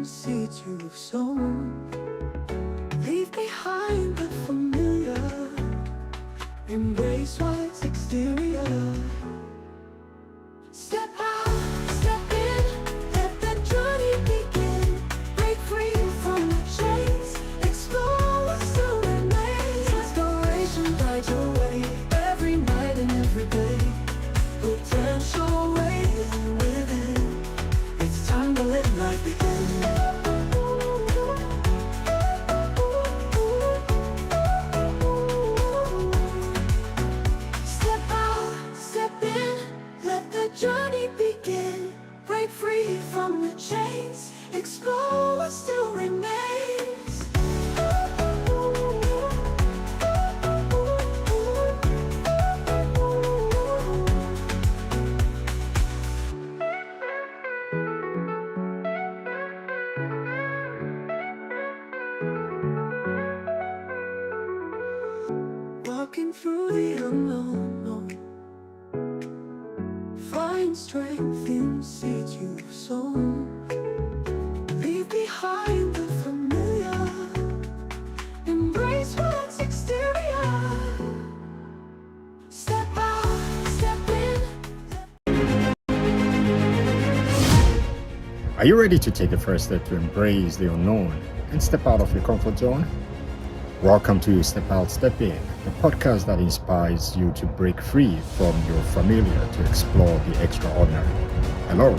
seeds you've sown. Leave behind the familiar. Embrace what's exterior. Step out, step in, let the journey begin. Break free from the chains, explore what still remains. Inspiration guides your way, every night and every day. Potential waiting within. It's time to let life begin. Journey begin, break free from the chains, explore what still remains. Walking through the unknown. Find strength in seeds you've sown. Leave behind the familiar. Embrace what's exterior. Step out, step in. Are you ready to take the first step to embrace the unknown and step out of your comfort zone? Welcome to Step Out, Step In, the podcast that inspires you to break free from your familiar to explore the extraordinary. Hello,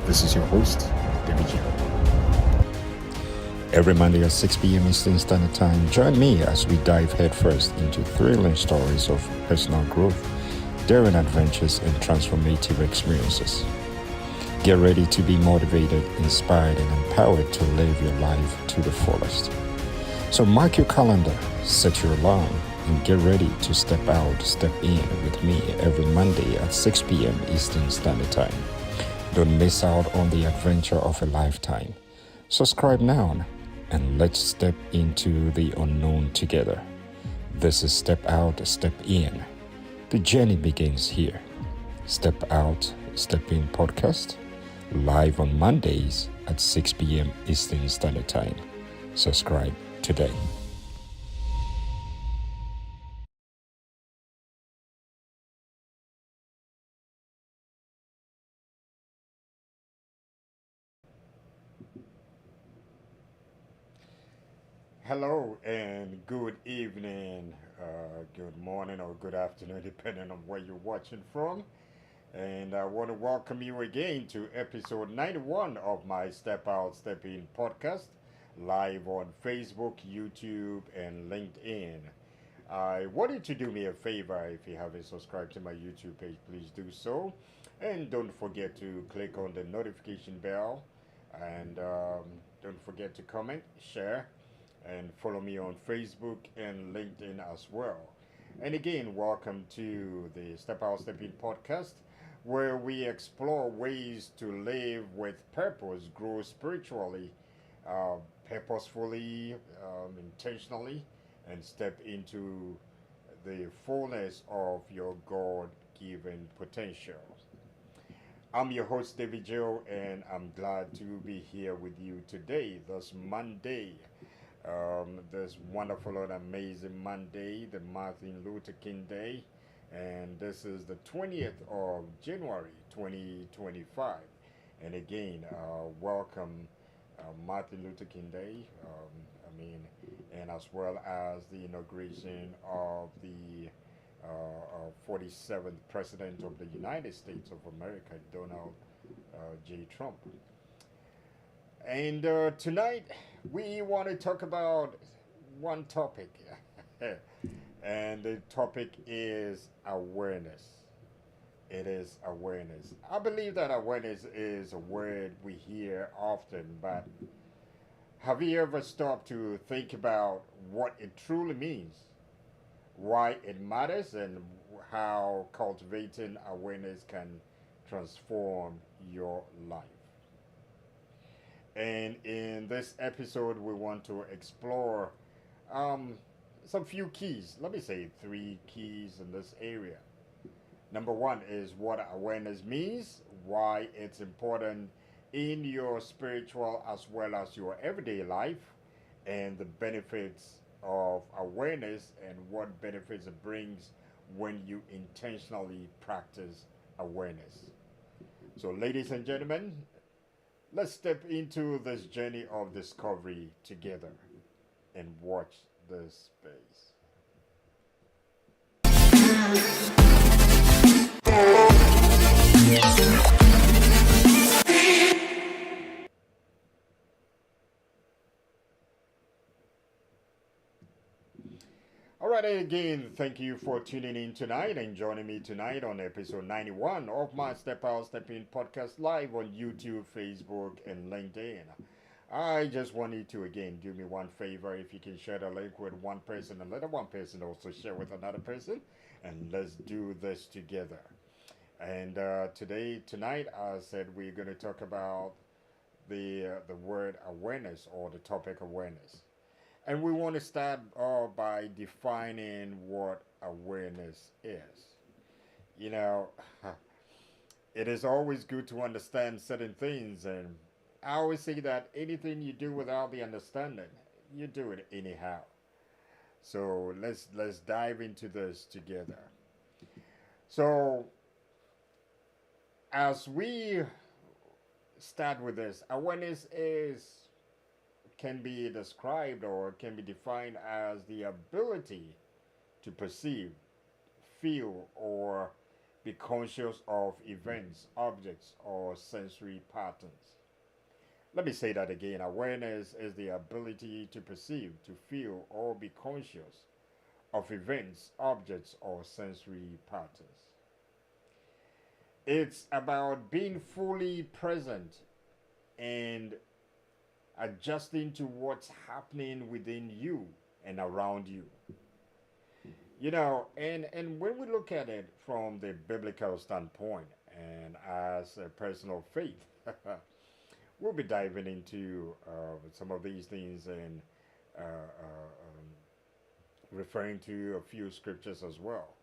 this is your host, David Joe. Every Monday at 6 p.m. Eastern Standard Time, join me as we dive headfirst into thrilling stories of personal growth, daring adventures, and transformative experiences. Get ready to be motivated, inspired, and empowered to live your life to the fullest. So mark your calendar, set your alarm, and get ready to step out, step in with me every Monday at 6 p.m. Eastern Standard Time. Don't miss out on the adventure of a lifetime. Subscribe now and let's step into the unknown together. This is Step Out, Step In. The journey begins here. Step Out, Step In podcast, live on Mondays at 6 p.m. Eastern Standard Time. Subscribe today. Hello and good evening, good morning or good afternoon, depending on where you're watching from. And I want to welcome you again to episode 91 of my Step Out, Step In podcast, live on Facebook, YouTube, and LinkedIn. I wanted to do me a favor. If you haven't subscribed to my YouTube page, please do so. And don't forget to click on the notification bell. And don't forget to comment, share, and follow me on Facebook and LinkedIn as well. And again, welcome to the Step Out, Step In podcast, where we explore ways to live with purpose, grow spiritually, purposefully, intentionally, and step into the fullness of your God-given potential. I'm your host, David Joe, and I'm glad to be here with you today, this Monday. This wonderful and amazing Monday, the Martin Luther King Day, and this is the 20th of January 2025. And again, welcome Martin Luther King Day, and as well as the inauguration of the 47th President of the United States of America, Donald J. Trump. And tonight we want to talk about one topic, and the topic is awareness. It is awareness. I believe that awareness is a word we hear often, but have you ever stopped to think about what it truly means, why it matters, and how cultivating awareness can transform your life? And in this episode, we want to explore some few keys. Let me say 3 keys in this area. Number 1 is what awareness means, why it's important, in your spiritual as well as your everyday life, and the benefits of awareness and what benefits it brings when you intentionally practice awareness. So, ladies and gentlemen, let's step into this journey of discovery together and watch this space. All right, again, thank you for tuning in tonight and joining me tonight on episode 91 of my Step Out, Step In podcast live on YouTube, Facebook, and LinkedIn. I just want you to again do me one favor. If you can share the link with one person and let that one person also share with another person, and let's do this together. And tonight, I said we're going to talk about the word awareness or the topic awareness. And we want to start by defining what awareness is. You know, it is always good to understand certain things, and I always say that anything you do without the understanding, you do it anyhow. So let's dive into this together. So as we start with this, awareness is can be described or can be defined as the ability to perceive, feel, or be conscious of events, objects, or sensory patterns. Let me say that again. Awareness is the ability to perceive, to feel, or be conscious of events, objects, or sensory patterns. It's about being fully present and adjusting to what's happening within you and around you. And when we look at it from the biblical standpoint and as a personal faith, we'll be diving into some of these things and referring to a few scriptures as well.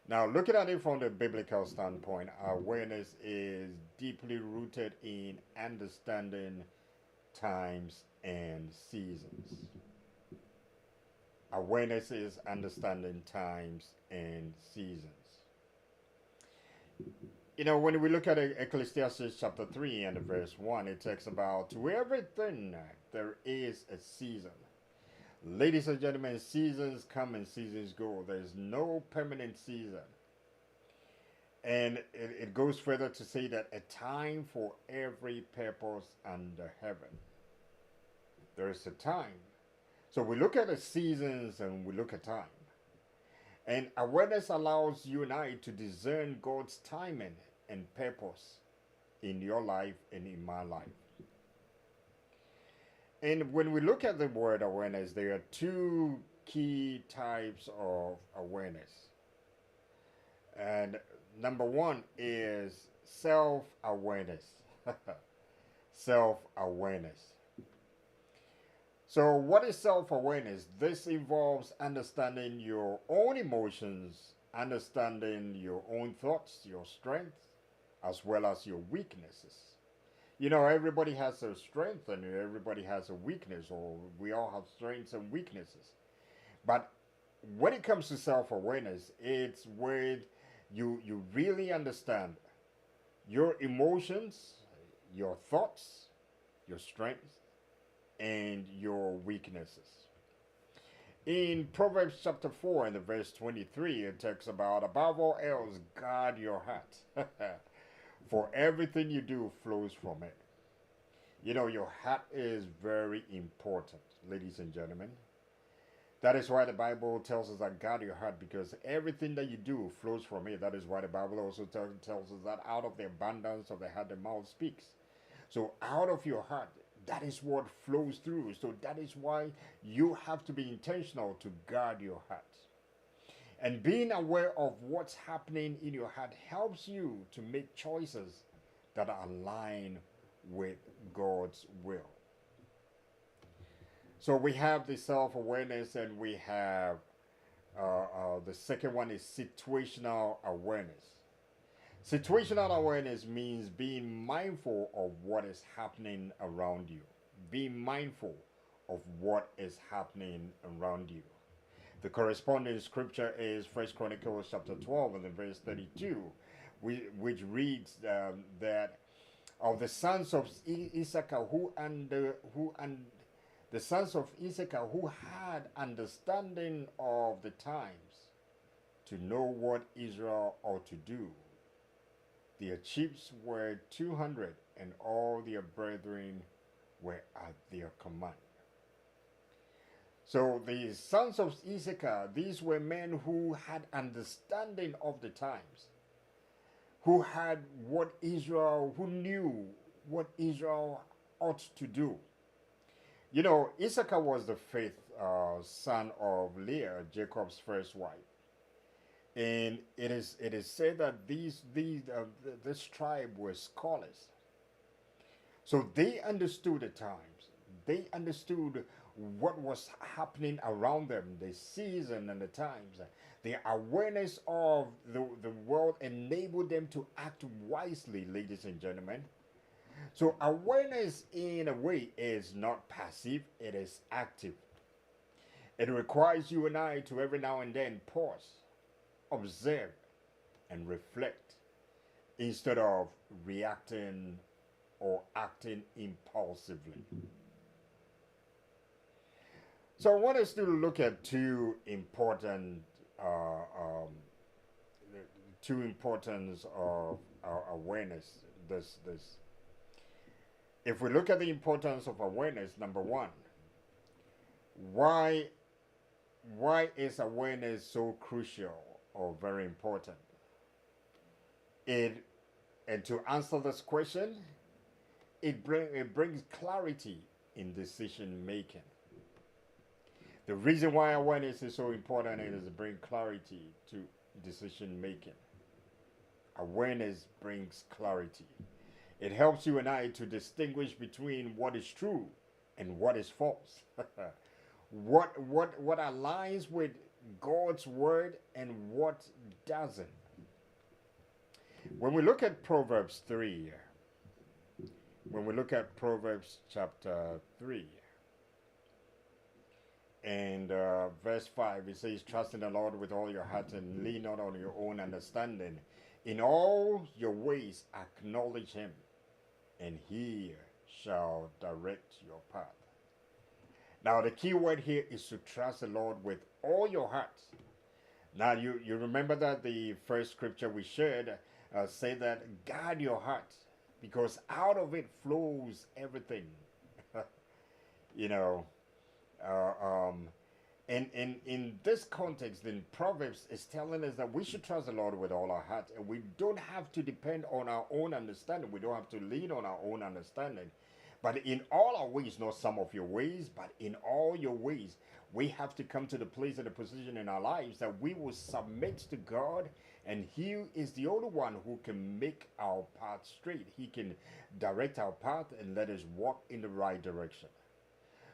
Now, looking at it from the biblical standpoint, awareness is deeply rooted in understanding times and seasons. Awareness is understanding times and seasons. When we look at Ecclesiastes chapter 3 and verse 1, it talks about to everything there is a season. Ladies and gentlemen, seasons come and seasons go. There's no permanent season. And it goes further to say that a time for every purpose under heaven. There is a time. So we look at the seasons and we look at time. And awareness allows you and I to discern God's timing and purpose in your life and in my life. And when we look at the word awareness, there are two key types of awareness. And number one is self awareness. Self awareness. So, what is self awareness? This involves understanding your own emotions, understanding your own thoughts, your strengths, as well as your weaknesses. Everybody has a strength and everybody has a weakness, or we all have strengths and weaknesses. But when it comes to self awareness, it's where you really understand your emotions, your thoughts, your strengths, and your weaknesses. In Proverbs chapter 4 and the verse 23, it talks about above all else, guard your heart. For everything you do flows from it. Your heart is very important, ladies and gentlemen. That is why the Bible tells us that guard your heart, because everything that you do flows from it. That is why the Bible also tells us that out of the abundance of the heart, the mouth speaks. So out of your heart, that is what flows through. So that is why you have to be intentional to guard your heart. And being aware of what's happening in your heart helps you to make choices that align with God's will. So we have the self-awareness, and we have the second one is situational awareness. Situational awareness means being mindful of what is happening around you. Being mindful of what is happening around you. The corresponding scripture is First Chronicles chapter 12 and verse 32, which reads that of the sons of Issachar the sons of Issachar who had understanding of the times to know what Israel ought to do. Their chiefs were 200, and all their brethren were at their command. So the sons of Issachar, these were men who had understanding of the times, who had who knew what Israel ought to do. You know, Issachar was the fifth son of Leah, Jacob's first wife. And it is said that this tribe were scholars. So they understood the times. They understood what was happening around them, the season and the times. The awareness of the world enabled them to act wisely, ladies and gentlemen. So awareness in a way is not passive, it is active. It requires you and I to every now and then pause, observe, and reflect instead of reacting or acting impulsively. So I want us to look at uh, um, two importance of awareness. This. If we look at the importance of awareness, number one, why why is awareness so crucial or very important? It and to answer this question, it brings clarity in decision making. The reason why awareness is so important is to bring clarity to decision making. Awareness brings clarity. It helps you and I to distinguish between what is true and what is false. What aligns with God's word and what doesn't. When we look at Proverbs 3, when we look at Proverbs chapter 3 and verse 5, it says, trust in the Lord with all your heart and lean not on your own understanding. In all your ways acknowledge him, and he shall direct your path. Now, the key word here is to trust the Lord with all your heart. Now, you remember that the first scripture we shared said that guard your heart, because out of it flows everything. you know, uh, um, and in this context, then Proverbs is telling us that we should trust the Lord with all our heart, and we don't have to depend on our own understanding. We don't have to lean on our own understanding. But in all our ways, not some of your ways, but in all your ways, we have to come to the place and the position in our lives that we will submit to God, and He is the only one who can make our path straight. He can direct our path and let us walk in the right direction.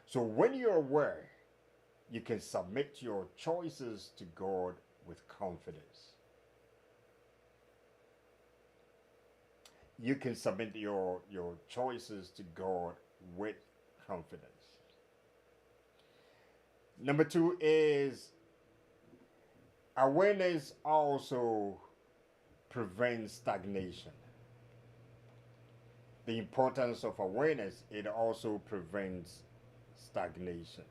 So when you're aware, you can submit your choices to God with confidence. You can submit your choices to God with confidence. Number two is awareness also prevents stagnation. The importance of awareness, it also prevents stagnation.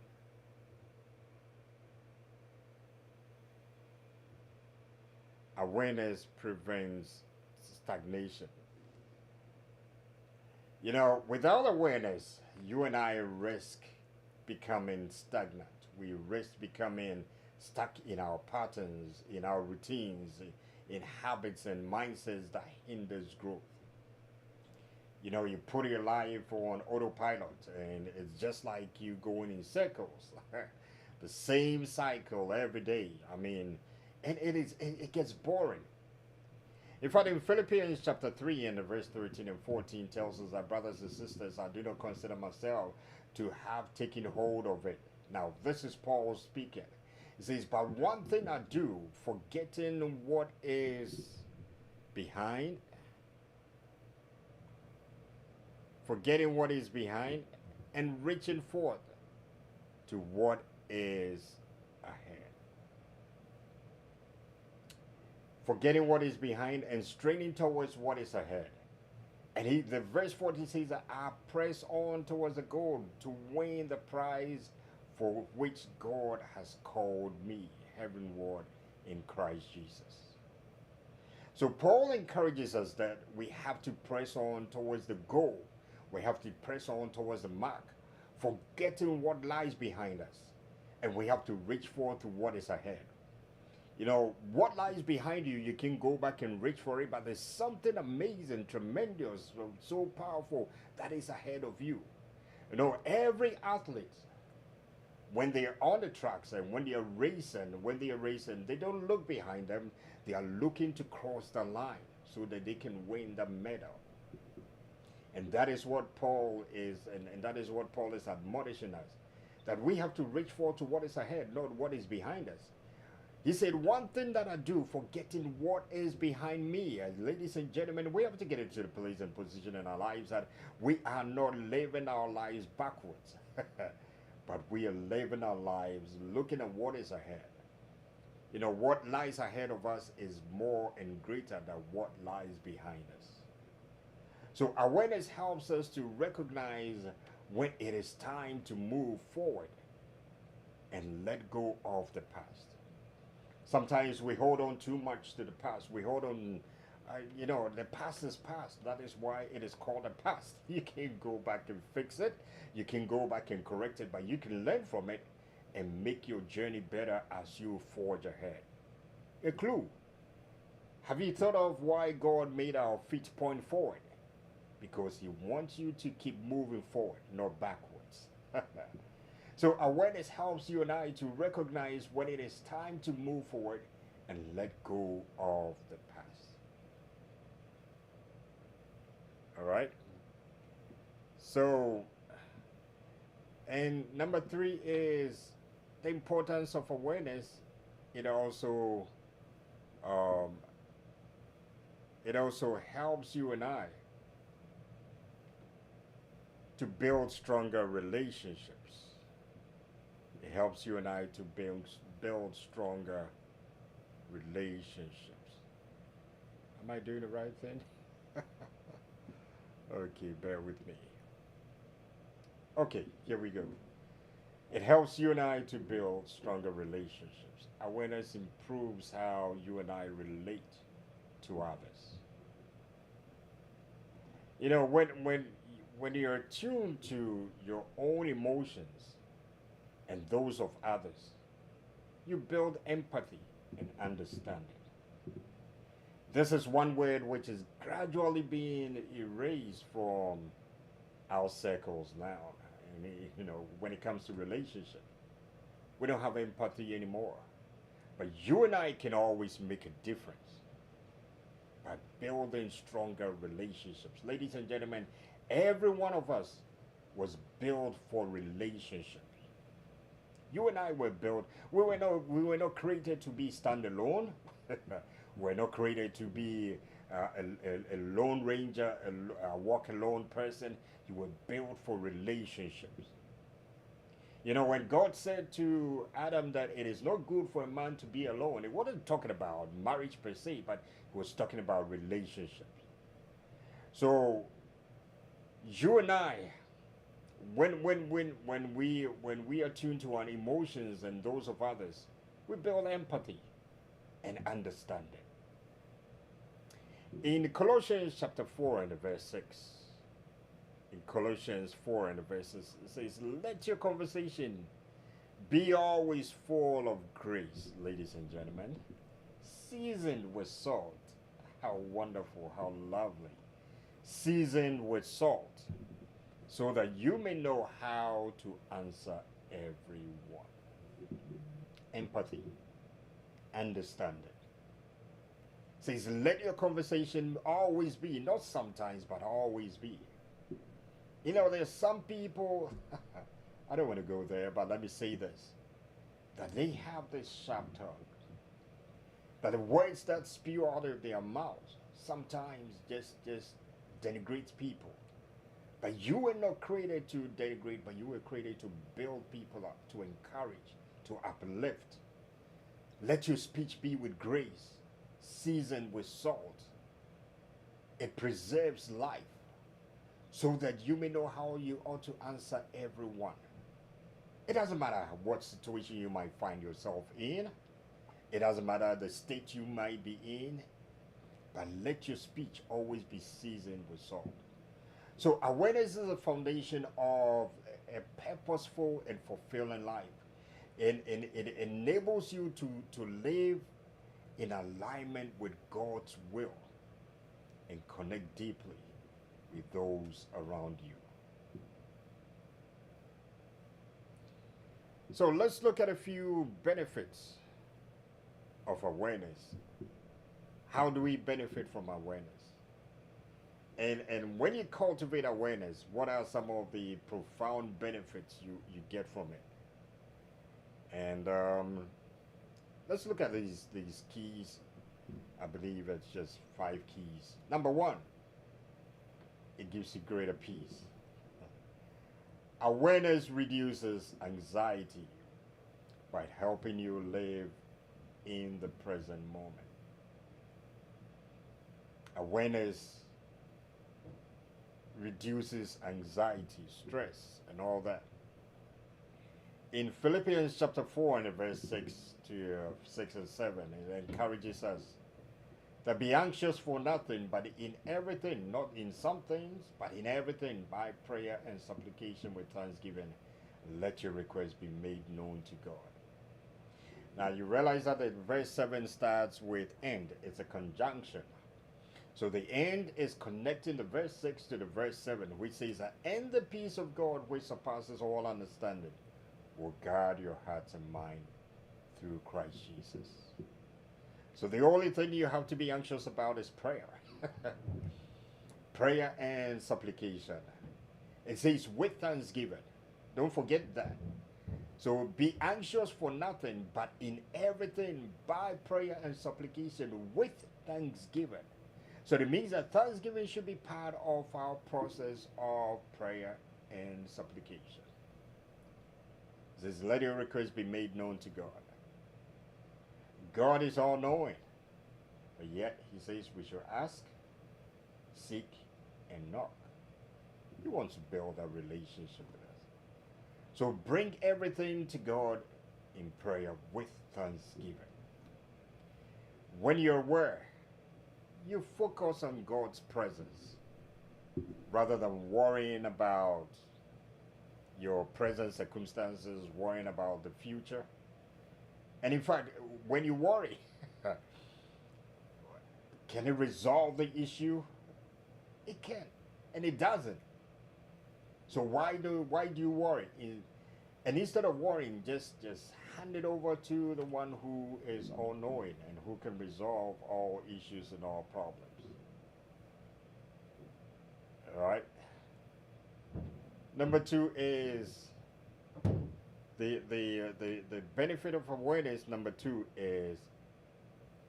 Awareness prevents stagnation. You know, without awareness, you and I risk becoming stagnant. We risk becoming stuck in our patterns, in our routines, in habits and mindsets that hinders growth. You know, you put your life on autopilot and it's just like you going in circles. The same cycle every day. I mean, and it gets boring. In fact, in Philippians chapter 3 and verse 13 and 14 tells us that, brothers and sisters, I do not consider myself to have taken hold of it. Now, this is Paul speaking. He says, but one thing I do, forgetting what is behind, forgetting what is behind, and reaching forth to what is ahead. Forgetting what is behind and straining towards what is ahead. And the verse 40 says that I press on towards the goal to win the prize for which God has called me heavenward in Christ Jesus. So Paul encourages us that we have to press on towards the goal. We have to press on towards the mark, forgetting what lies behind us. And we have to reach forth to what is ahead. You know, what lies behind you, you can go back and reach for it, but there's something amazing, tremendous, so powerful that is ahead of you. You know, every athlete, when they're on the tracks and when they're racing, they don't look behind them. They are looking to cross the line so that they can win the medal. And that is what Paul is, and that is what Paul is admonishing us, that we have to reach forward to what is ahead, not what is behind us. He said, one thing that I do, forgetting what is behind me. As ladies and gentlemen, we have to get into the place and position in our lives that we are not living our lives backwards, but we are living our lives looking at what is ahead. You know, what lies ahead of us is more and greater than what lies behind us. So awareness helps us to recognize when it is time to move forward and let go of the past. Sometimes we hold on too much to the past. We hold on, the past is past. That is why it is called the past. You can't go back and fix it. You can go back and correct it, but you can learn from it and make your journey better as you forge ahead. A clue. Have you thought of why God made our feet point forward? Because He wants you to keep moving forward, not backwards. So awareness helps you and I to recognize when it is time to move forward and let go of the past. All right? So, and number 3 is the importance of awareness. It also um, helps you and I to build stronger relationships. It helps you and I to build stronger relationships. Am I doing the right thing? Okay, bear with me. Okay, here we go. It helps you and I to build stronger relationships. Awareness improves how you and I relate to others. You know, when you're attuned to your own emotions and those of others, you build empathy and understanding. This is one word which is gradually being erased from our circles now. When it comes to relationship, we don't have empathy anymore. But you and I can always make a difference by building stronger relationships. Ladies and gentlemen, every one of us was built for relationships. You and I were built. We were not created to be standalone. We're not created to be a lone ranger, a walk alone person. You were built for relationships. You know, when God said to Adam that it is not good for a man to be alone, it wasn't talking about marriage per se, but he was talking about relationships. So you and I, when we are tuned to our emotions and those of others, we build empathy and understanding. In Colossians chapter 4 and verse 6, in Colossians 4 and verses, it says, let your conversation be always full of grace, ladies and gentlemen, seasoned with salt. How wonderful, how lovely. Seasoned with salt, so that you may know how to answer everyone. Empathy, understanding. It says, let your conversation always be, not sometimes, but always be. You know, there's some people, I don't want to go there, but let me say this, that they have this sharp tongue, that the words that spew out of their mouths sometimes just denigrates people. But you were not created to denigrate, but you were created to build people up, to encourage, to uplift. Let your speech be with grace, seasoned with salt. It preserves life, so that you may know how you ought to answer everyone. It doesn't matter what situation you might find yourself in, it doesn't matter the state you might be in, but let your speech always be seasoned with salt. So, awareness is the foundation of a purposeful and fulfilling life. And it enables you to live in alignment with God's will and connect deeply with those around you. So let's look at a few benefits of awareness. How do we benefit from awareness? And when you cultivate awareness, what are some of the profound benefits you get from it? And let's look at these keys. I believe it's just 5 keys. Number one, it gives you greater peace. Awareness reduces anxiety by helping you live in the present moment. Awareness reduces anxiety, stress, and all that. In Philippians chapter 4 and verse 6 to 6 and 7, it encourages us that be anxious for nothing, but in everything, not in some things, but in everything, by prayer and supplication with thanksgiving, let your requests be made known to God. Now you realize that the verse 7 starts with end. It's a conjunction. So the end is connecting the verse 6 to the verse 7, which says that, and the peace of God, which surpasses all understanding, will guard your hearts and mind through Christ Jesus. So the only thing you have to be anxious about is prayer. Prayer and supplication. It says with thanksgiving. Don't forget that. So be anxious for nothing, but in everything by prayer and supplication with thanksgiving. So it means that thanksgiving should be part of our process of prayer and supplication. It says, let your requests be made known to God. God is all knowing, but yet he says we should ask, seek, and knock. He wants to build a relationship with us. So bring everything to God in prayer with thanksgiving. When you're aware, you focus on God's presence rather than worrying about your present circumstances, worrying about the future. And in fact, when you worry, can it resolve the issue? It can, and it doesn't. So why do you worry? And instead of worrying, just hand it over to the one who is all knowing and who can resolve all issues and all problems. All right. Number 2 is the benefit of awareness. Number 2 is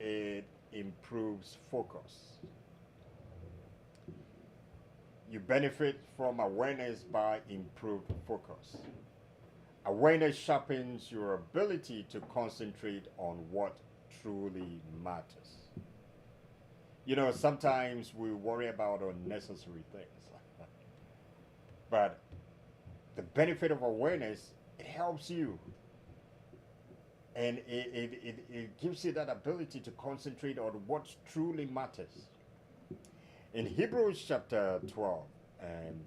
it improves focus. You benefit from awareness by improved focus. Awareness sharpens your ability to concentrate on what truly matters. You know, sometimes we worry about unnecessary things. But the benefit of awareness, it helps you. And it gives you that ability to concentrate on what truly matters. In Hebrews chapter 12 and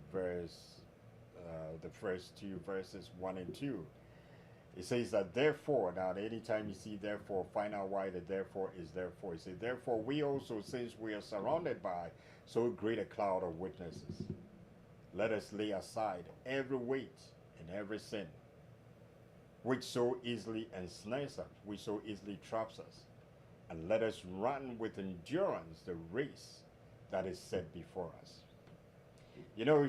the first 2 verses 1 and 2, it says that therefore, now anytime you see therefore, find out why the therefore is therefore. It says, therefore we also, since we are surrounded by so great a cloud of witnesses, let us lay aside every weight and every sin, which so easily ensnares us, which so easily traps us, and let us run with endurance the race that is set before us. You know,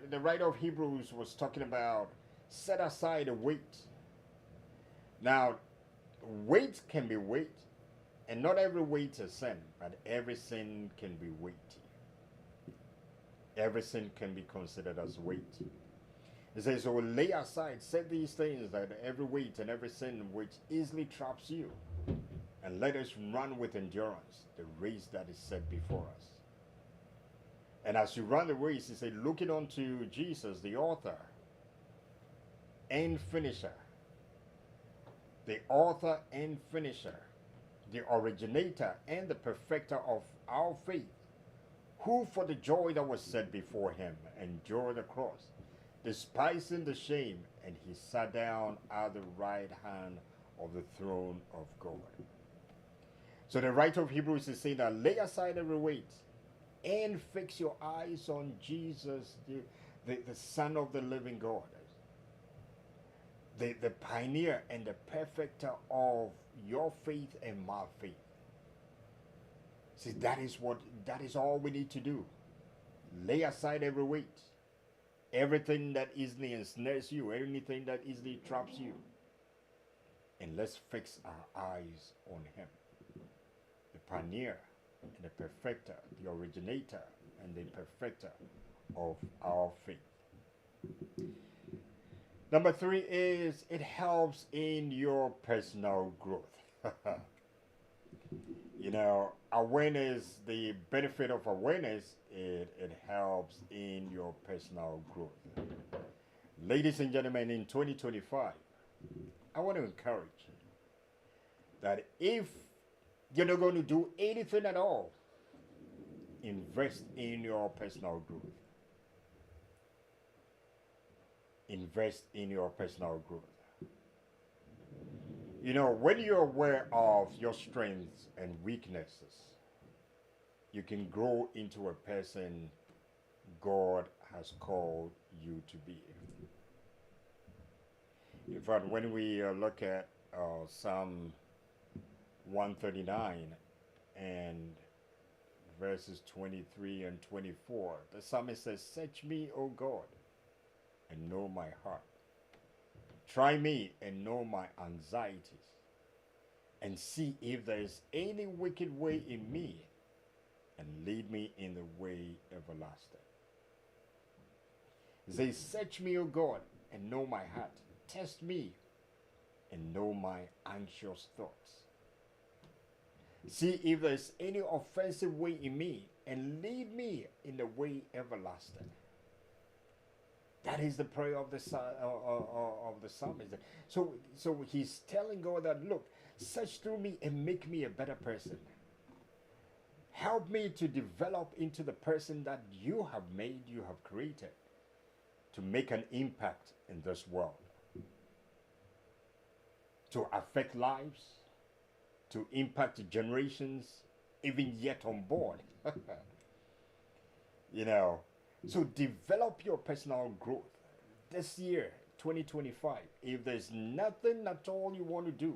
the writer of Hebrews was talking about set aside a weight. Now, weight can be weight, And not every weight is sin, but every sin can be weighty. Every sin can be considered as weighty. It says, so lay aside, set these things, that every weight and every sin which easily traps you, and let us run with endurance the race that is set before us. And as you run the race, he said, looking unto Jesus, the author and finisher, the author and finisher, the originator and the perfecter of our faith, who for the joy that was set before him endured the cross, despising the shame, and he sat down at the right hand of the throne of God. So the writer of Hebrews is saying that lay aside every weight and fix your eyes on Jesus, the Son of the living God, the pioneer and the perfecter of your faith and my faith. See, that is all we need to do. Lay aside every weight, everything that easily ensnares you, anything that easily traps you, and let's fix our eyes on him, the pioneer and the perfecter, the originator and the perfecter of our faith. Number 3 is it helps in your personal growth. You know, awareness, the benefit of awareness, it helps in your personal growth. Ladies and gentlemen, in 2025, I want to encourage you that if you're not going to do anything at all, invest in your personal growth. Invest in your personal growth. You know, when you're aware of your strengths and weaknesses, you can grow into a person God has called you to be. In fact, when we look at Psalm 139 and verses 23 and 24, the psalmist says, search me, O God, and know my heart. Try me and know my anxieties, and see if there is any wicked way in me, and lead me in the way everlasting. He says, search me, O God, and know my heart. Test me and know my anxious thoughts. See if there is any offensive way in me, and lead me in the way everlasting. That is the prayer of the psalmist. So he's telling God that, look, search through me and make me a better person. Help me to develop into the person that you have made, you have created, to make an impact in this world, to affect lives, to impact generations, even yet unborn. You know, so develop your personal growth this year, 2025. If there's nothing at all you want to do,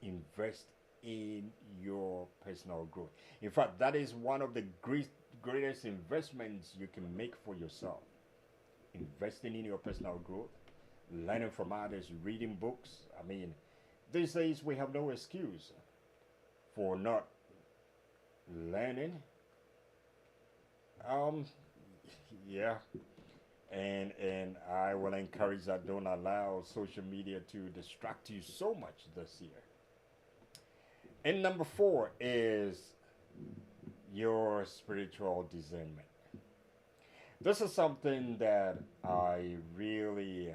invest in your personal growth. In fact, that is one of the greatest investments you can make for yourself. Investing in your personal growth, learning from others, reading books. I mean, these days we have no excuse for not learning. Yeah, and I will encourage that. Don't allow social media to distract you so much this year. And number 4 is your spiritual discernment. This is something that I really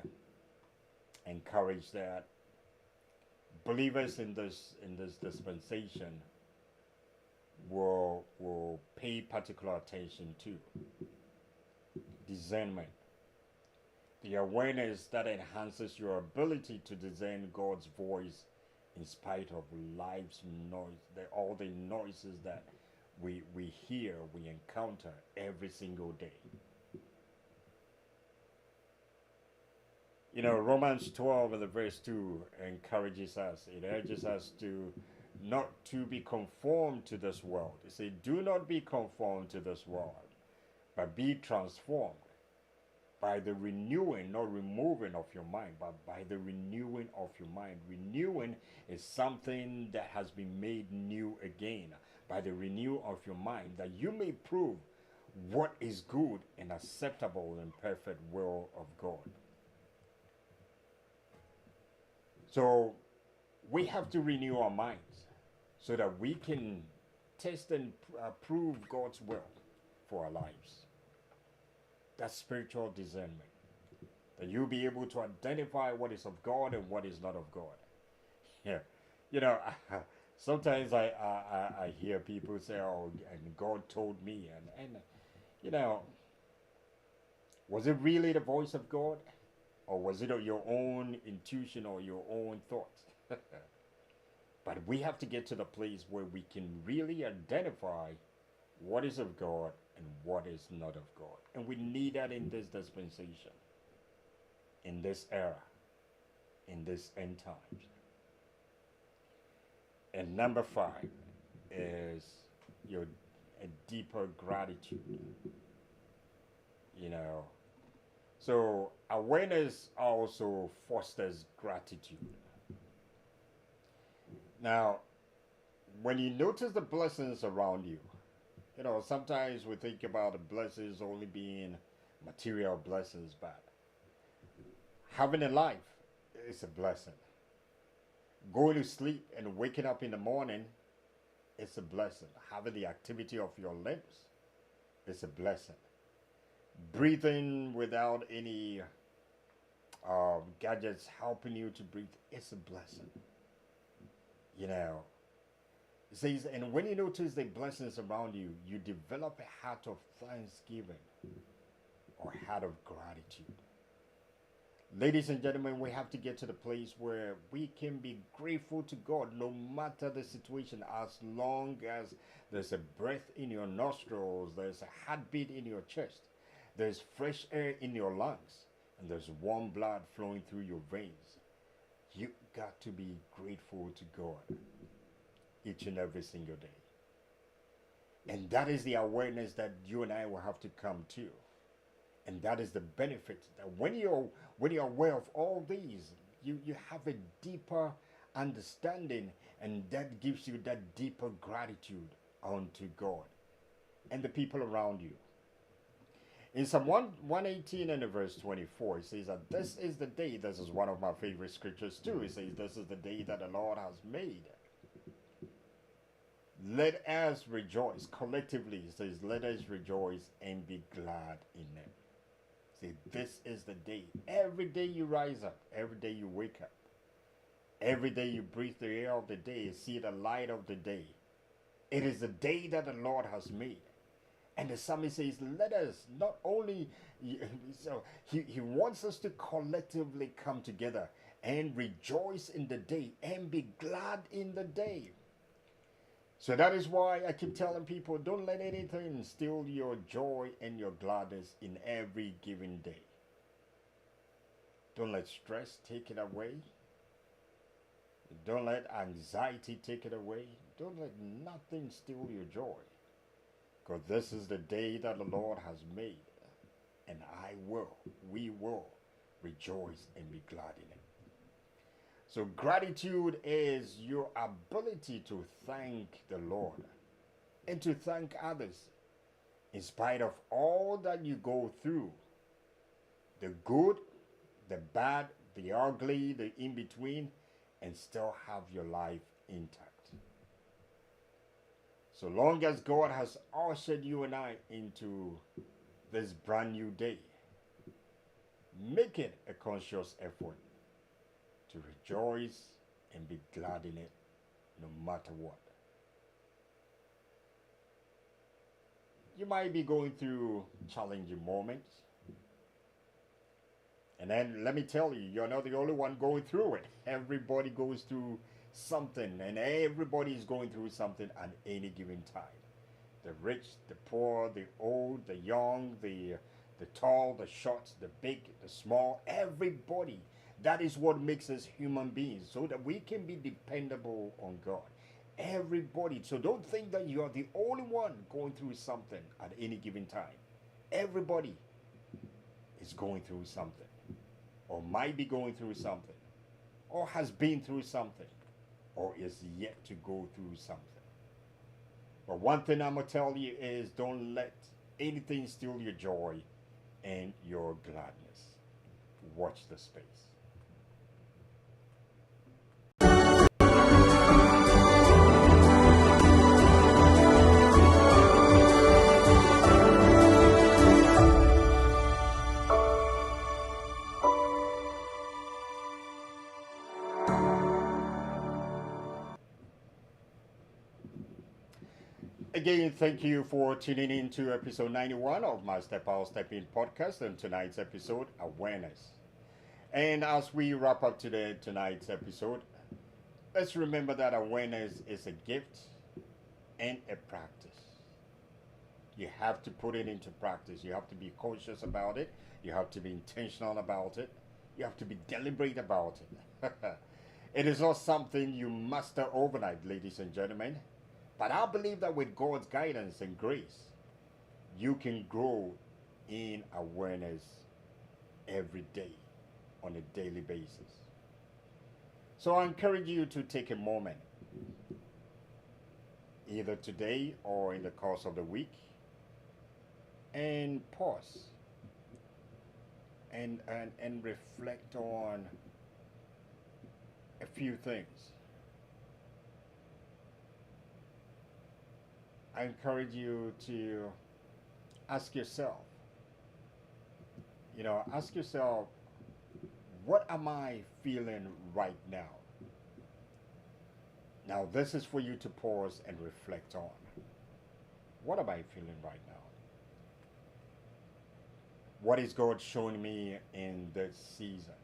encourage that believers in this dispensation will pay particular attention to. Discernment, the awareness that enhances your ability to discern God's voice in spite of life's noise, all the noises that we hear, we encounter every single day. You know, Romans 12 and the verse 2 encourages us. It urges us to not to be conformed to this world. It says, do not be conformed to this world, but be transformed by the renewing, not removing of your mind, but by the renewing of your mind. Renewing is something that has been made new again by the renewal of your mind, that you may prove what is good and acceptable and perfect will of God. So we have to renew our minds so that we can test and prove God's will for our lives. That's spiritual discernment. That you'll be able to identify what is of God and what is not of God. Yeah. You know, sometimes I hear people say, oh, and God told me. And you know, was it really the voice of God? Or was it your own intuition or your own thoughts? But we have to get to the place where we can really identify what is of God and what is not of God. And we need that in this dispensation, in this era, in this end times. And number 5 is your a deeper gratitude. You know, so awareness also fosters gratitude. Now, when you notice the blessings around you, you know, sometimes we think about the blessings only being material blessings, but having a life is a blessing. Going to sleep and waking up in the morning is a blessing. Having the activity of your limbs is a blessing. Breathing without any gadgets helping you to breathe is a blessing. You know, it says, and when you notice the blessings around you, you develop a heart of thanksgiving or heart of gratitude. Ladies and gentlemen, we have to get to the place where we can be grateful to God no matter the situation, as long as there's a breath in your nostrils, there's a heartbeat in your chest, there's fresh air in your lungs, and there's warm blood flowing through your veins. You got to be grateful to God each and every single day. And that is the awareness that you and I will have to come to. And that is the benefit that when you're aware of all these, you have a deeper understanding, and that gives you that deeper gratitude unto God and the people around you. In Psalm 118 and verse 24, it says that this is the day, this is one of my favorite scriptures too. It says, this is the day that the Lord has made. Let us rejoice. Collectively, it says, let us rejoice and be glad in it. See, this is the day. Every day you rise up, every day you wake up, every day you breathe the air of the day, see the light of the day. It is the day that the Lord has made. And the psalmist says, let us not only, so he wants us to collectively come together and rejoice in the day and be glad in the day. So that is why I keep telling people, don't let anything steal your joy and your gladness in every given day. Don't let stress take it away. Don't let anxiety take it away. Don't let nothing steal your joy. Because this is the day that the Lord has made. And we will rejoice and be glad in it. So gratitude is your ability to thank the Lord and to thank others in spite of all that you go through. The good, the bad, the ugly, the in-between, and still have your life intact. So long as God has ushered you and I into this brand new day, make it a conscious effort to rejoice and be glad in it no matter what. You might be going through challenging moments. And then let me tell you, you're not the only one going through it. Everybody goes through something, and everybody is going through something at any given time. The rich, the poor, the old, the young, the tall, the short, the big, the small, everybody. That is what makes us human beings, so that we can be dependable on God. Everybody. So don't think that you are the only one going through something at any given time. Everybody is is going through something, or might be going through something, or has been through something, or is yet to go through something. But one thing I'm going to tell you is don't let anything steal your joy and your gladness. Watch the space. Again, thank you for tuning in to episode 91 of my Step Out, Step In podcast, and tonight's episode, Awareness. And as we wrap up tonight's episode, let's remember that awareness is a gift and a practice. You have to put it into practice. You have to be conscious about it. You have to be intentional about it. You have to be deliberate about it. It is not something you master overnight, ladies and gentlemen. But I believe that with God's guidance and grace, you can grow in awareness every day on a daily basis. So I encourage you to take a moment, either today or in the course of the week, and pause and reflect on a few things. I encourage you to ask yourself, ask yourself, what am I feeling right now? Now, this is for you to pause and reflect on. What am I feeling right now? What is God showing me in this season?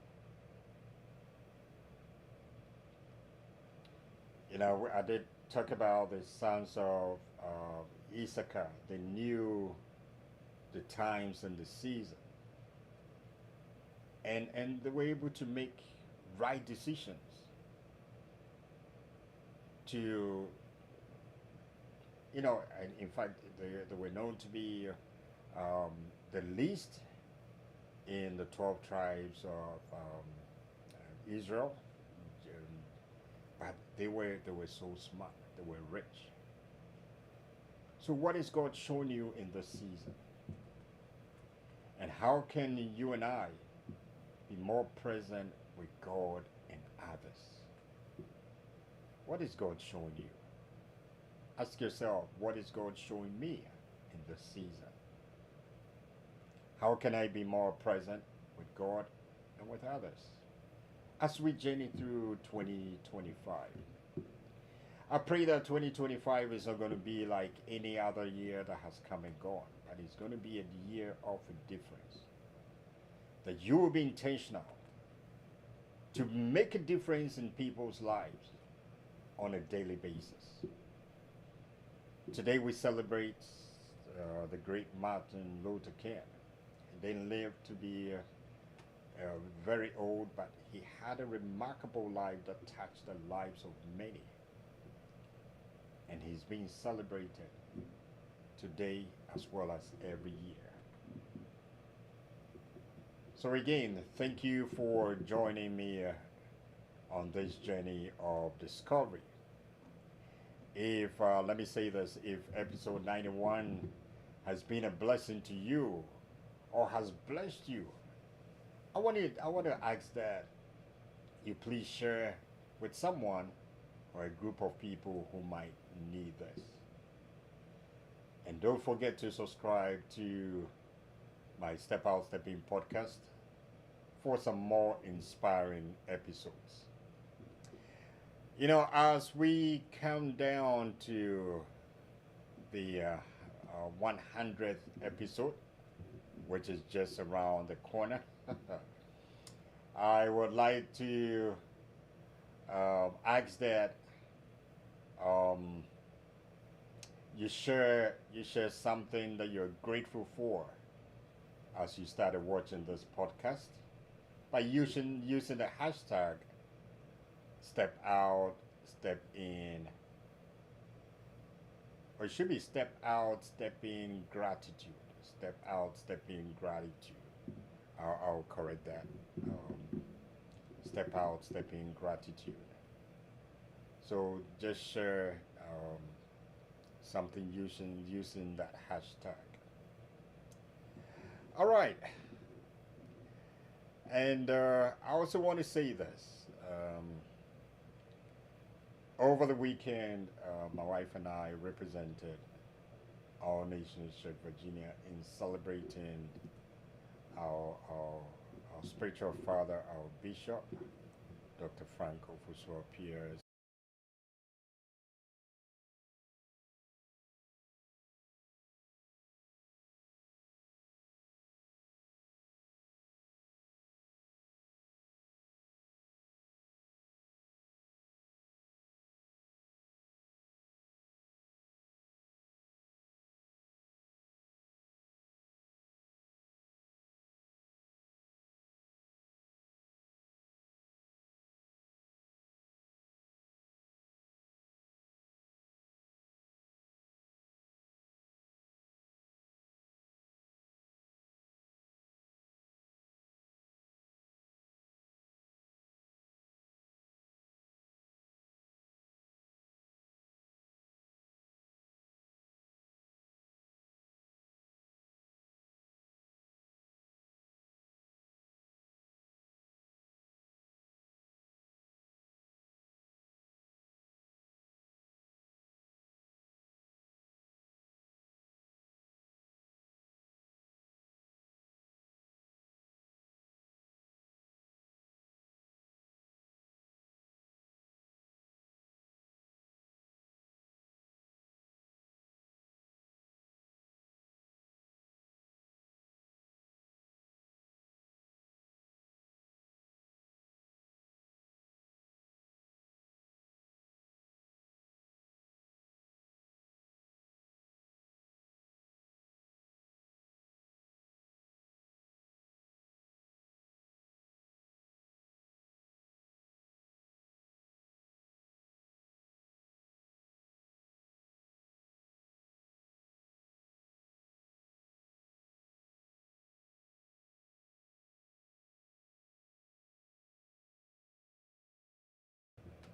I did talk about the sons of Issachar. They knew the times and the season, and they were able to make right decisions to, and in fact, they were known to be the least in the 12 tribes of Israel. But they were so smart. They were rich. So what is God showing you in this season? And how can you and I be more present with God and others? What is God showing you? Ask yourself, what is God showing me in this season? How can I be more present with God and with others as we journey through 2025? I pray that 2025 is not going to be like any other year that has come and gone, but it's going to be a year of a difference. That you will be intentional to make a difference in people's lives on a daily basis. Today we celebrate the great Martin Luther King. He didn't live to be very old, but he had a remarkable life that touched the lives of many. And he's being celebrated today as well as every year. So again, thank you for joining me on this journey of discovery. If, let me say this, if episode 91 has been a blessing to you or has blessed you, I want to ask that you please share with someone or a group of people who might need this. And don't forget to subscribe to my Step Out, Step In podcast for some more inspiring episodes. As we come down to the 100th episode, which is just around the corner, I would like to ask that you share something that you're grateful for as you started watching this podcast by using the hashtag Step Out, Step In, or it should be Step Out, Step In Gratitude. Step Out, Step In Gratitude. I'll correct that. Step out, step in, gratitude. So just share something using that hashtag. All right, and I also want to say this. Over the weekend, my wife and I represented our nation's Church, Virginia, in celebrating our, our, our spiritual father, our bishop, Dr. Frank Ofusua Pierce.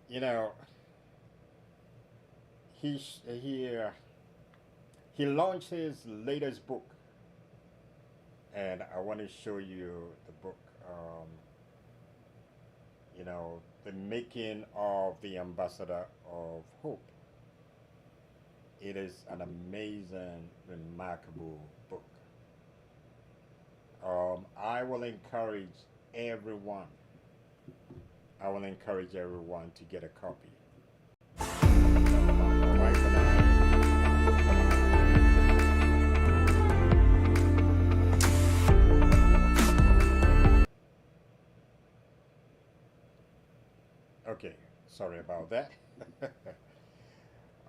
You know, he launched his latest book, and I want to show you the book. The making of the ambassador of hope. It is an amazing, remarkable book. I will encourage everyone. I will encourage everyone to get a copy. My wife and I. Okay, sorry about that.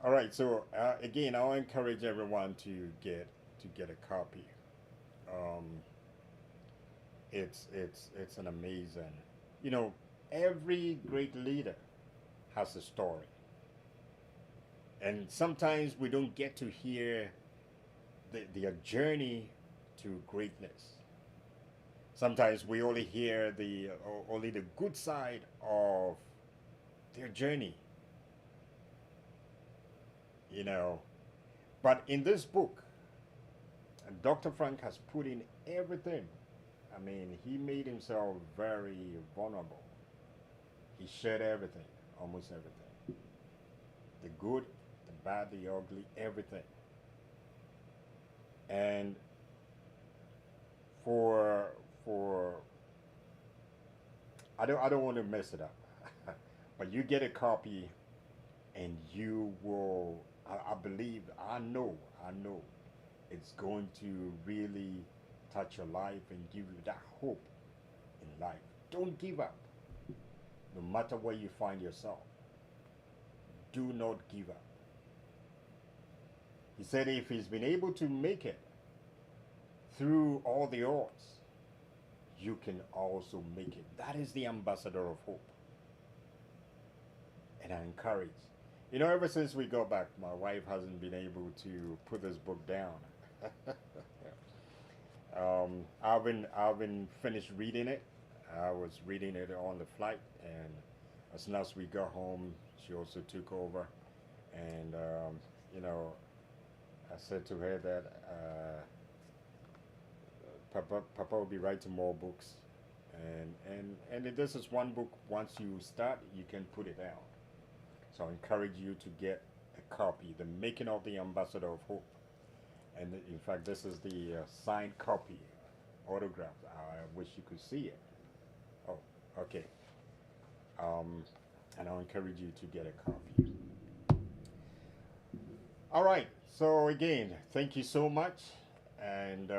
All right, so again, I'll encourage everyone to get a copy. Um, it's an amazing, you know, every great leader has a story, and sometimes we don't get to hear their journey to greatness. Sometimes we only hear only the good side of their journey, you know. But in this book, Dr. Frank has put in everything. I mean, he made himself very vulnerable. He shared everything, almost everything. The good, the bad, the ugly, everything. And for for I don't want to mess it up. But you get a copy and you will I believe I know it's going to really touch your life and give you that hope in life. Don't give up. No matter where you find yourself, do not give up. He said if he's been able to make it through all the odds, you can also make it. That is the ambassador of hope. And I encourage. Ever since we got back, my wife hasn't been able to put this book down. I haven't finished reading it. I was reading it on the flight, and as soon as we got home, she also took over, and you know, I said to her that Papa will be writing more books, and this is one book. Once you start, you can put it down. So I encourage you to get a copy, The Making of the Ambassador of Hope. And in fact, this is the signed copy, autographed. I wish you could see it. Oh, okay. Um, and I'll encourage you to get a copy. All right. So again, thank you so much, and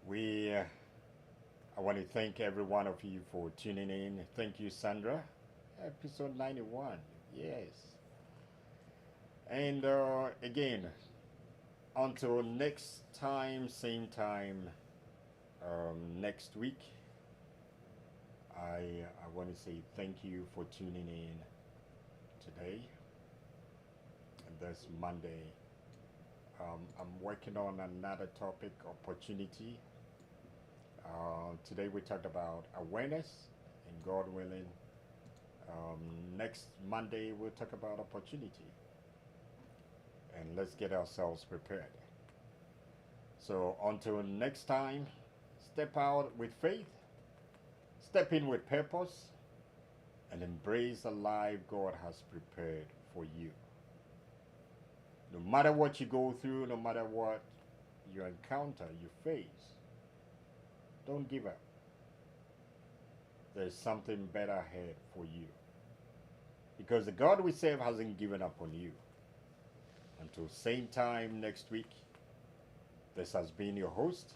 we. I want to thank every one of you for tuning in. Thank you, Sandra. Episode 91. Yes. And again, until next time, same time next week, I want to say thank you for tuning in today. And this Monday, I'm working on another topic, opportunity. Today we talked about awareness, and God willing, next Monday we'll talk about opportunity. And let's get ourselves prepared. So until next time, step out with faith, step in with purpose, and embrace the life God has prepared for you. No matter what you go through, no matter what you encounter, you face, don't give up. There's something better ahead for you. Because the God we serve hasn't given up on you. Until same time next week, this has been your host,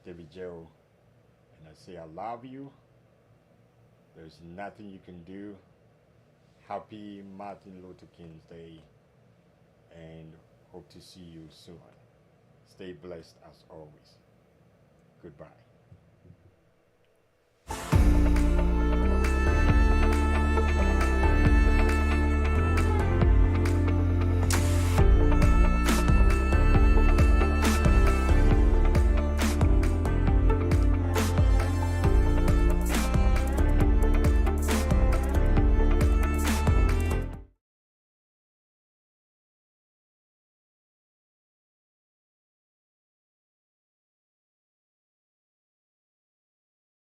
David Joe. And I say I love you. There's nothing you can do. Happy Martin Luther King's Day. And hope to see you soon. Stay blessed as always. Goodbye.